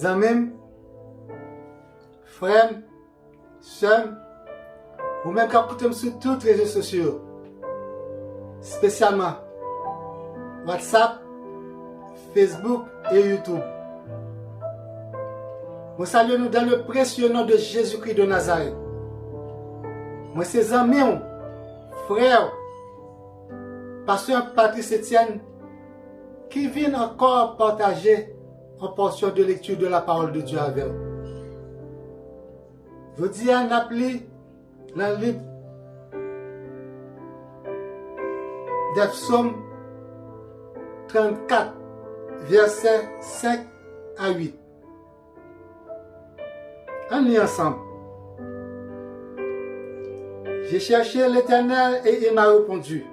amis, frères, sœurs, ou même qui écoutez sur tous les réseaux sociaux, spécialement WhatsApp, Facebook et YouTube. Nous saluons nous dans le précieux nom de Jésus-Christ de Nazareth. Moi, ses amis, frères, pasteur Patrice Etienne, qui viennent encore partager une portion de lecture de la parole de Dieu avec vous. Je dis à Napoli, dans le livre des psaumes 34, versets 5 à 8. On lit ensemble. J'ai cherché l'Éternel et il m'a répondu.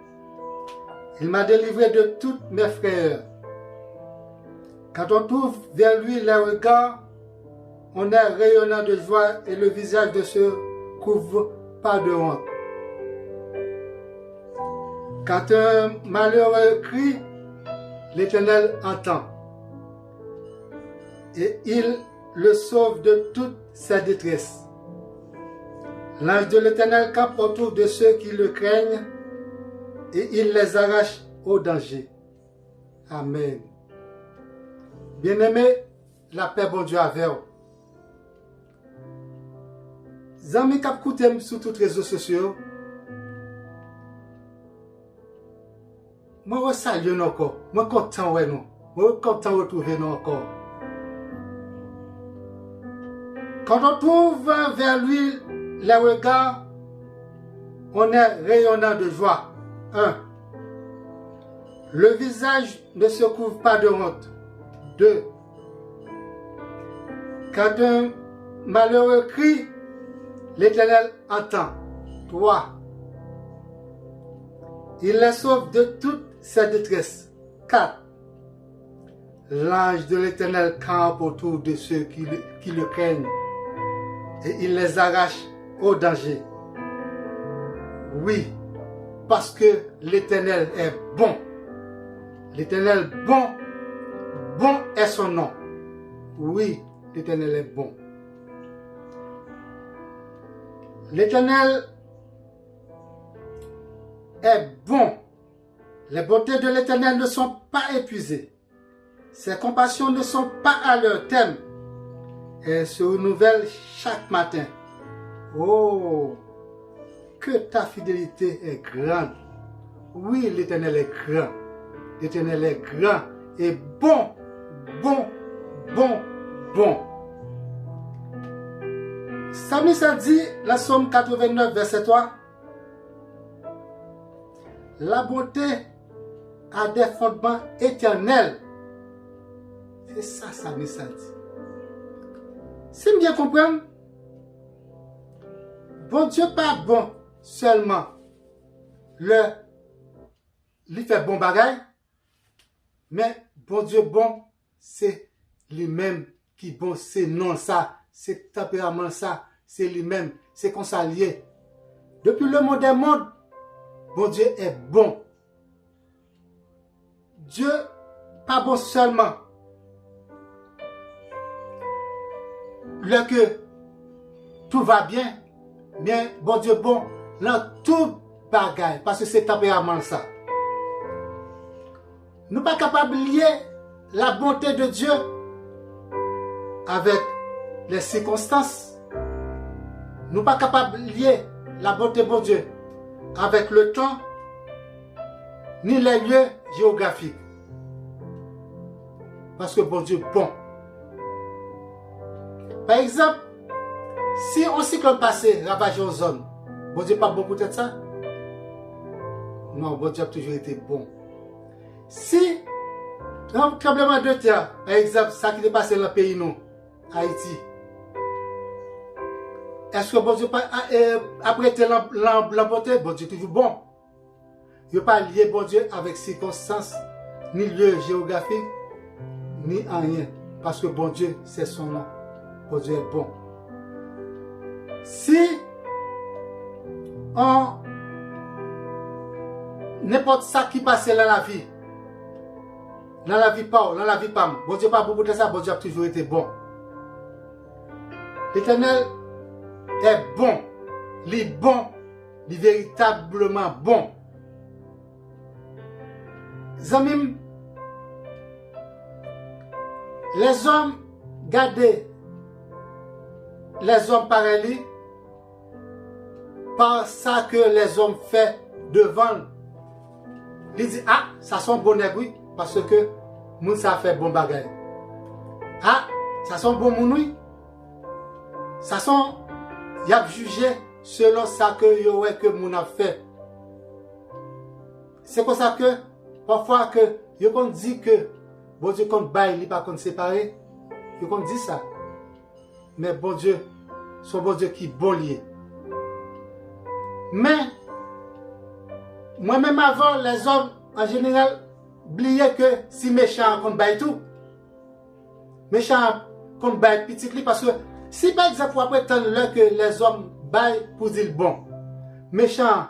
Il m'a délivré de tous mes frères. Quand on tourne vers lui les regards, on est rayonnant de joie et le visage ne se couvre pas de honte. Quand un malheureux crie, l'Éternel entend. Et il le sauve de toute sa détresse. L'ange de l'Éternel campe autour de ceux qui le craignent et il les arrache au danger. Amen. Bien-aimés, la paix bon Dieu avec vous. Amis qui écoutent sur tous les réseaux sociaux, moi je salue nous encore. Moi content ouais nous. Moi content de retrouver nous encore. Quand on trouve vers lui les regards, on est rayonnant de joie. 1. Le visage ne se couvre pas de honte. 2. Quand un malheureux crie, l'Éternel entend. 3. Il les sauve de toute sa détresse. 4. L'ange de l'Éternel campe autour de ceux qui le craignent et il les arrache au danger. Oui, parce que l'Éternel est bon. L'Éternel bon, bon est son nom. Oui, l'Éternel est bon. L'Éternel est bon. Les bontés de l'Éternel ne sont pas épuisées. Ses compassions ne sont pas à leur terme. Elles se renouvellent chaque matin. Oh, que ta fidélité est grande. Oui, l'Éternel est grand. L'Éternel est grand et bon, bon, bon, bon. Psalmiste a dit, la Somme 89, verset 3, la bonté a des fondements éternels. C'est ça, Psalmiste a dit. Si vous bien comprendre, bon Dieu pas bon seulement il fait bon bagay, mais bon Dieu bon, c'est lui-même qui bon, c'est non ça, c'est tempérament ça, c'est lui-même, c'est qu'on s'allie. Depuis le monde des mondes, bon Dieu est bon. Dieu pas bon seulement que tout va bien, mais bon Dieu bon dans tout bagaille, parce que c'est tempérament ça. Nous ne sommes pas capables de lier la bonté de Dieu avec les circonstances. Nous ne sommes pas capables de lier la bonté de Dieu avec le temps, ni les lieux géographiques. Parce que bon Dieu est bon. Par exemple, si on cycle passé ravagé aux zones, bon Dieu n'est pas bon pour être ça? Non, bon Dieu a toujours été bon. Si, un tremblement de terre, par exemple, ça qui est passé dans le pays, nous, Haïti, est-ce que bon Dieu a prêté la bonté? Bon Dieu est toujours bon. Il ne pas lier bon Dieu avec circonstances, ni lieu géographique, ni rien. Parce que bon Dieu, c'est son nom. Bon Dieu est bon. Si n'importe ça qui passe dans la vie pas, bon Dieu pas beaucoup de ça, bon Dieu a toujours été bon. L'Éternel est bon. Il est bon. Il est véritablement bon. Zamim, les hommes, gardez les hommes pareils par ça que les hommes font devant. Ils disent, ah, ça sont bon oui, parce que moun ça fait bon bagay. Ah, ça sont bon moun oui. Ça sont, y a jugé selon ça que yo ouais que moun a fait. C'est pour ça que parfois que yo qu'on dit que bon Dieu compte bail, il pas compte séparé. Yo qu'on dit ça. Mais bon Dieu, son bon Dieu qui bon lié. Mais moi-même avant, les hommes en général oubliaient que si méchant compte bail tout. Méchant compte bail petit parce que si par exemple vous prétendre que les hommes bail pour dire bon, méchant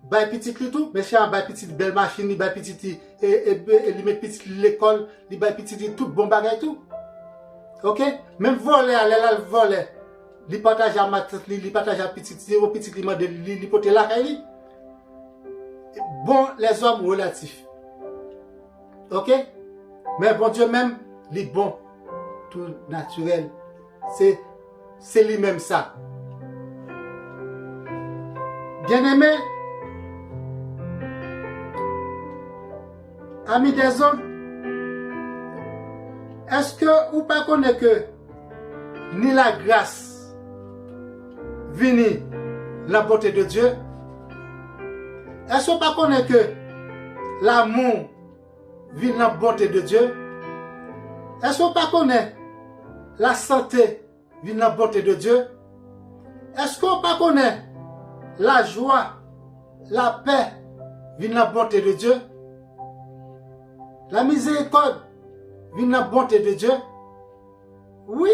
bail petit tout, méchant bail petit belle machine, bail petit et lui met petit l'école, lui bail petit tout bon bagay tout. OK? Même voler aller voler, lui partage à ma tête, lui partage à petit lui mande lui porter la caille. Bon les hommes relatifs. OK? Mais bon Dieu même, il est bon, tout naturel. C'est lui-même ça. Bien-aimé, amis des hommes, est-ce que vous ne connaissez que ni la grâce vini la beauté de Dieu? Est-ce que vous ne connaissez que l'amour vient la bonté de Dieu? Est-ce que vous ne connaissez la santé vient la bonté de Dieu? Est-ce que vous ne connaissez la joie, la paix vient la bonté de Dieu? La miséricorde vient la bonté de Dieu? Oui,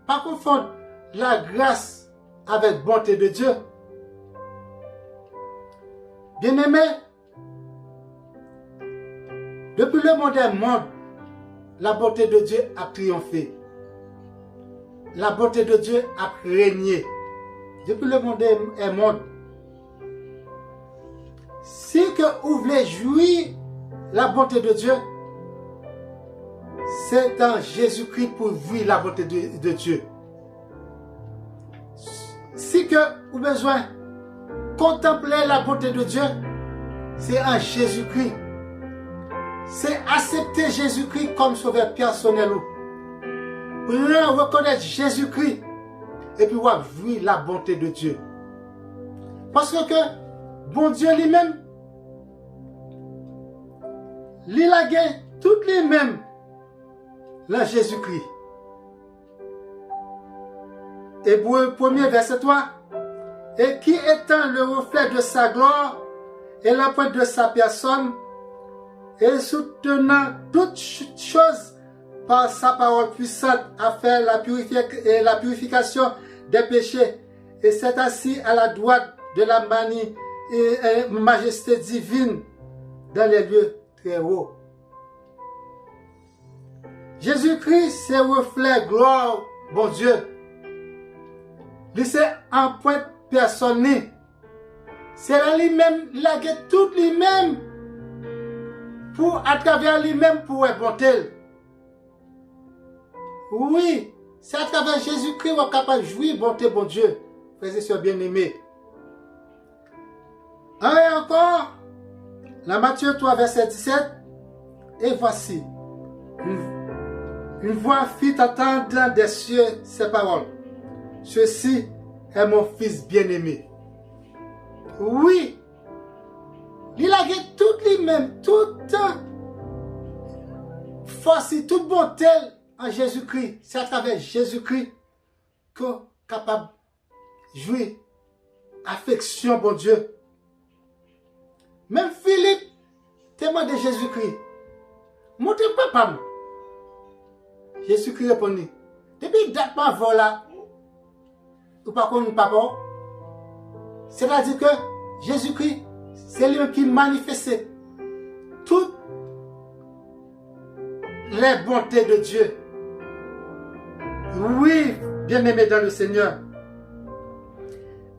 pas confondre la grâce avec bonté de Dieu. Bien-aimé, depuis le moderne monde, la bonté de Dieu a triomphé. La bonté de Dieu a régné. Depuis le monde. Si que vous voulez jouir la bonté de Dieu, c'est en Jésus-Christ pour vivre la bonté de Dieu. Si que vous avez besoin de contempler la bonté de Dieu, c'est en Jésus-Christ. C'est accepter Jésus-Christ comme sauveur personnel. Pour reconnaître Jésus-Christ et puis vivre la bonté de Dieu. Parce que bon Dieu lui-même, il a gagné toutes les mêmes dans Jésus-Christ. Hébreux 1er verset 3. Et qui étant le reflet de sa gloire et la pointe de sa personne, et soutenant toutes choses par sa parole puissante à faire la purification des péchés, et s'est assis à la droite de la majesté divine dans les lieux très hauts. Jésus-Christ, c'est reflet gloire, bon Dieu. Lui, c'est un point personnel. C'est lui-même, il a gagné tout lui-même. Pour, à travers lui-même, pour être bonté. Oui, c'est à travers Jésus-Christ qu'on est capable de jouir bonté, bon Dieu. Frères et sœurs bien-aimés. Et encore, la Matthieu 3, verset 17. Et voici, une voix fit entendre des cieux ces paroles. Ceci est mon fils bien-aimé. Oui, il a gagné tout lui-même, toute force, toute bonté en Jésus-Christ. C'est à travers Jésus-Christ qu'on est capable de jouir affection, bon Dieu. Même Philippe, témoin de Jésus-Christ, montre papa. Jésus-Christ répondit, depuis date pas voilà, ou pas qu'on papa. C'est-à-dire que Jésus-Christ, c'est lui qui manifestait toutes les bontés de Dieu. Oui, bien-aimé dans le Seigneur,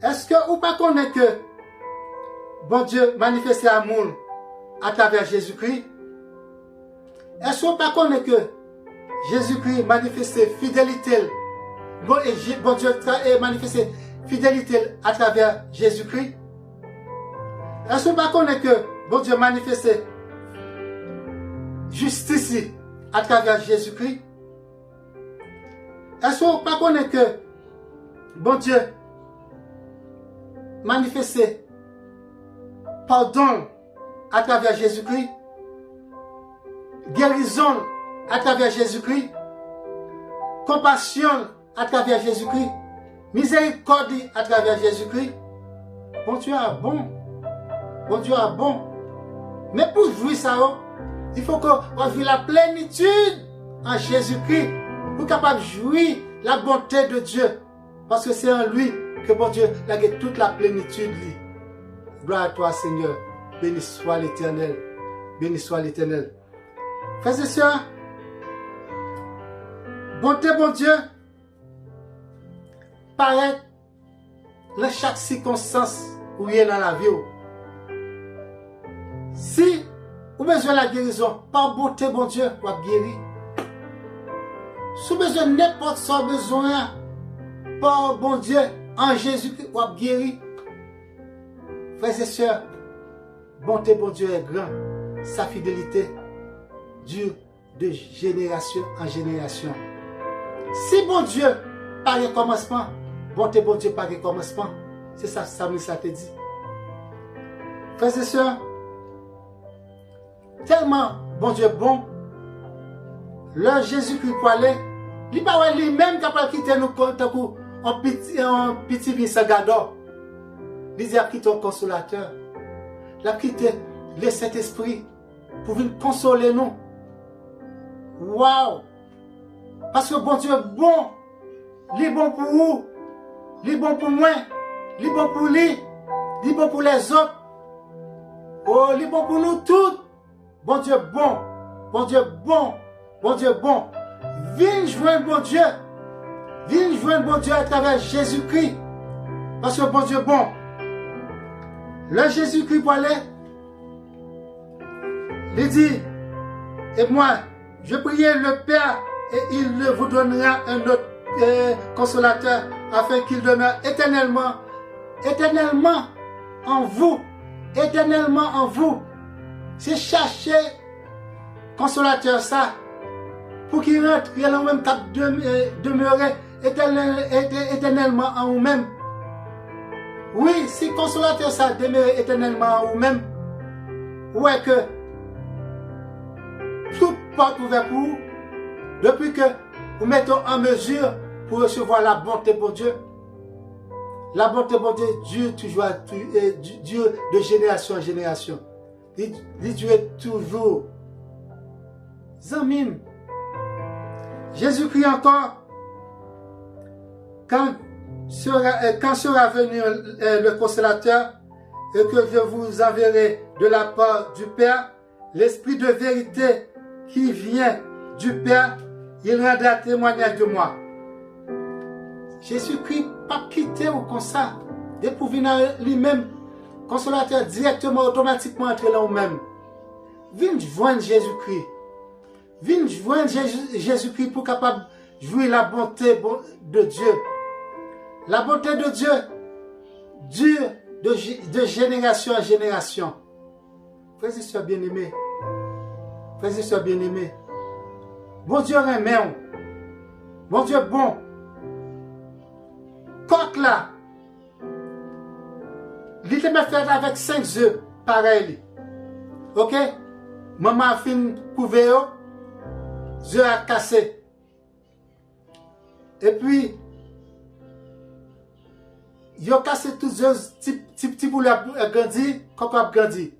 est-ce que ou pas connaît que bon Dieu manifeste l'amour à travers Jésus-Christ? Est-ce que ou pas connaît que Jésus-Christ manifeste fidélité? Bon Dieu manifeste fidélité à travers Jésus-Christ? Est-ce que ou pas connaît que bon Dieu manifeste justice à travers Jésus-Christ? Est-ce que vous ne connaissez que bon Dieu manifeste pardon à travers Jésus-Christ, guérison à travers Jésus-Christ, compassion à travers Jésus-Christ, miséricorde à travers Jésus-Christ? Bon Dieu est bon. Bon Dieu est bon. Mais pour jouir ça, il faut qu'on vive la plénitude en Jésus-Christ pour capable de jouir la bonté de Dieu. Parce que c'est en lui que bon Dieu a toute la plénitude. Gloire à toi, Seigneur. Béni soit l'Éternel. Béni soit l'Éternel. Frères et sœurs, bonté, bon Dieu, paraît dans chaque circonstance où il est dans la vie. Si vous avez besoin de la guérison, par bonté, bon Dieu, vous avez guéri. Si vous avez besoin de n'importe quoi besoin, par bon Dieu, en Jésus-Christ, vous avez guéri. Frères et sœurs, bonté, bon Dieu est grand. Sa fidélité dure de génération en génération. Si bon Dieu, par le commencement, bonté, bon Dieu, par le commencement, c'est ça, ça te dit. Frères et sœurs, tellement bon Dieu bon, le Jésus-Christ pour aller, il pas lui-même capable de quitter nous en petit visagador. Il a quitté un consolateur. Il a quitté le Saint-Esprit pour venir consoler nous. Waouh! Parce que bon Dieu est bon. Il est bon pour vous. Il est bon pour moi. Il est bon pour lui. Il est bon pour les autres. Oh, il est bon pour nous tous. Bon Dieu bon. Bon Dieu bon. Bon Dieu bon. Viens joindre bon Dieu. Viens joindre bon Dieu à travers Jésus-Christ. Parce que bon Dieu bon. Le Jésus-Christ pour aller. Il dit, et moi, je priais le Père et il vous donnera un autre consolateur afin qu'il demeure éternellement en vous. Éternellement en vous. C'est chercher consolateur ça pour qu'il rentre et en même temps demeurer éternellement en vous-même. Oui, si consolateur ça demeure éternellement en vous-même, ouais que toute porte ouverte pour vous, depuis que vous mettez en mesure pour recevoir la bonté pour Dieu. La bonté pour Dieu dure toujours, dure de génération en génération. Il dure toujours. Zamim. Jésus-Christ encore, quand sera venu le consolateur et que je vous enverrai de la part du Père, l'Esprit de vérité qui vient du Père, il rendra témoignage de moi. Jésus-Christ pas quitté ou comme ça. Et pour venir lui-même, consolateur directement, automatiquement entrer là même. Viens joindre Jésus-Christ. Viens joindre Jésus-Christ pour capable jouer la bonté de Dieu. La bonté de Dieu dure de génération en génération. Frères et sœurs bien-aimés. Frères et sœurs bien-aimés. Bon Dieu remet. Bon Dieu bon. Coq là. Il était fait avec 5 œufs. Pareil. Ok? Maman a fini couvert. Œufs a cassé. Et puis, il a cassé tous les œufs. Petit poulet a grandi. Coq a grandi.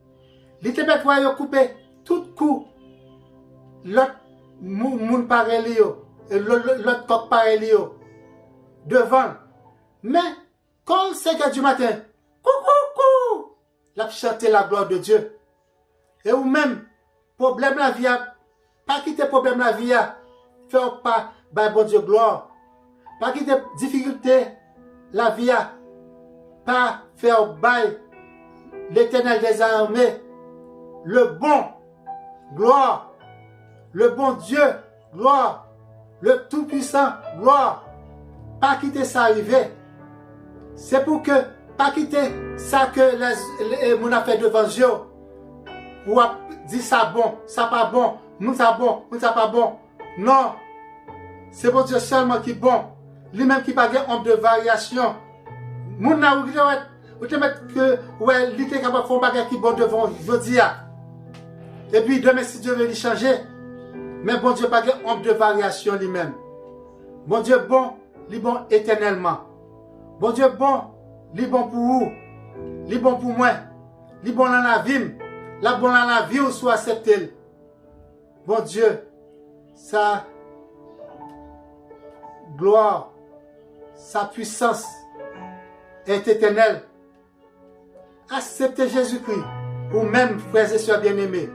Il était fait couper tout coup. L'autre moun pareil. Et l'autre coq pareil. Devant. Mais, quand 5 heures du matin, coucou, la chanter la gloire de Dieu. Et ou même, problème la vie, pas quitter problème la vie, faire pas, bon Dieu gloire. pas quitter difficulté, la vie a, pas faire bail, l'Éternel des armées, le bon, gloire, le bon Dieu, gloire, le Tout-Puissant, gloire, pas quitter ça arriver. C'est pour que, pas quitter ça que les mon a fait devant Dieu, pour dire ça bon, ça pas bon, nous ça bon, nous ça pas bon. Non, c'est pour Dieu seulement qui est bon, lui-même qui pas de honte de variation. Moun n'a ou te mettre que, ouais, lui qui est capable de faire un bagage qui est bon devant Dieu. Et puis demain, si Dieu veut lui changer, mais bon Dieu pas de honte de variation lui-même. Bon Dieu bon, lui bon éternellement. Bon Dieu bon, lui bon pour vous, lui bon pour moi, lui bon dans la vie, la bon dans la vie ou soit accepté. Bon Dieu, sa gloire, sa puissance est éternelle. Acceptez Jésus-Christ, ou même frères et sœurs bien-aimés,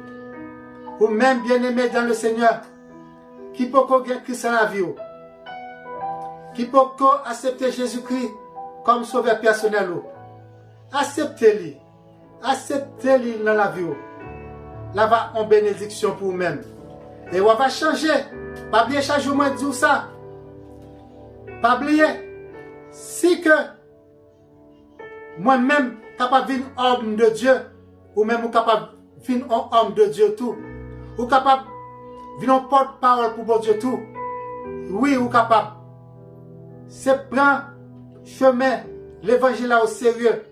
ou même bien-aimés dans le Seigneur, qui peut connaître Christ dans la vie, qui peut accepter Jésus-Christ comme sauveur personnel. Acceptez-le. Acceptez-le dans la vie. Là va en bénédiction pour vous-même. Et on va changer. Pas oublier chaque jour, moi, dire ça. Pas oublier. Si que moi-même capable de venir homme de Dieu, ou même capable de venir homme de Dieu tout, ou capable de venir porte-parole pour bon Dieu tout, oui, ou capable. C'est prendre chemin, l'évangile au sérieux.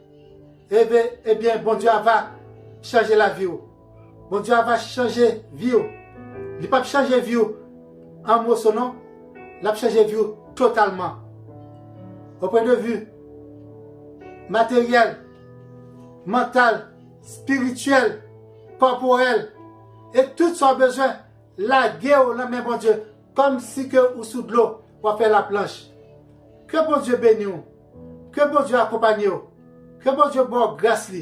Eh bien, bon Dieu va changer la vie. Bon Dieu va changer la vie. Il ne va pas changer la vie en mot son nom, il va changer la vie totalement. Au point de vue matériel, mental, spirituel, corporel, et tout son besoin, la guerre, la main, bon Dieu, comme si que ou sous de l'eau, pour faire la planche. Que bon Dieu bénisse, que bon Dieu accompagne, que bon Dieu bon grâce,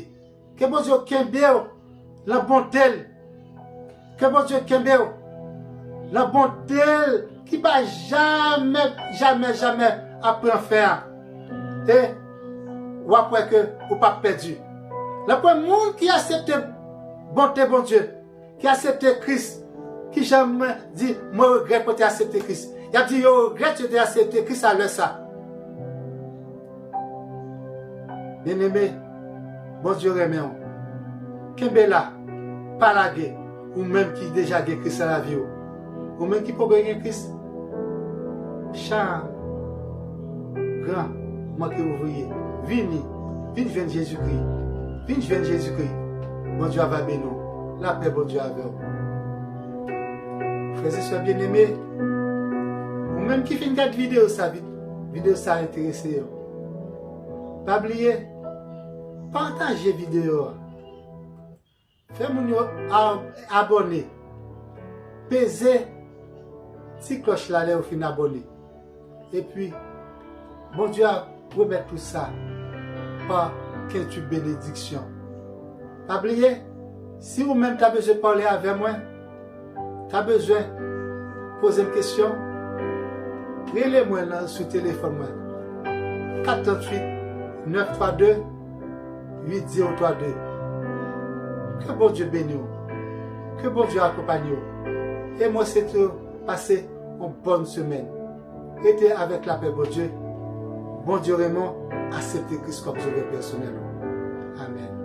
que bon Dieu kembe la bonté, que bon Dieu kembe la bonté qui va jamais apprendre à faire. Et ou après que ou pas perdu. Le premier monde qui accepte bonté bon Dieu, qui accepte Christ, qui jamais dit moi regrette pour accepter Christ. Il a dit yo regrette de accepter Christ à l'heure ça. Bien-aimé, bon Dieu remet on. Kembe là, pas la guerre, ou même qui déjà gagné Christ à la vie, ou même qui peut gagner Christ. Chant, grand, moi que vous voyez, viens Jésus-Christ, viens Jésus-Christ. Bon Dieu va bénir nous, la paix, bon Dieu avec vous. Frères et sœurs bien-aimés, ou même qui fait une vidéo ça intéressé. Pas oublier, partagez la vidéo. Faites-moi abonner. Pesez si cloche là au fin abonné. Et puis, bon Dieu a remettre tout ça par quelques bénédictions. Pas oublier, si vous-même avez besoin de parler avec moi, tu as besoin de poser une question, relez-moi sur le téléphone. 438 932 8032. Que bon Dieu bénisse. Que bon Dieu accompagne. Et moi, c'est tout. Passez une bonne semaine. Été avec la paix, bon Dieu. Bon Dieu, Raymond, acceptez Christ comme sauveur personnel. Amen.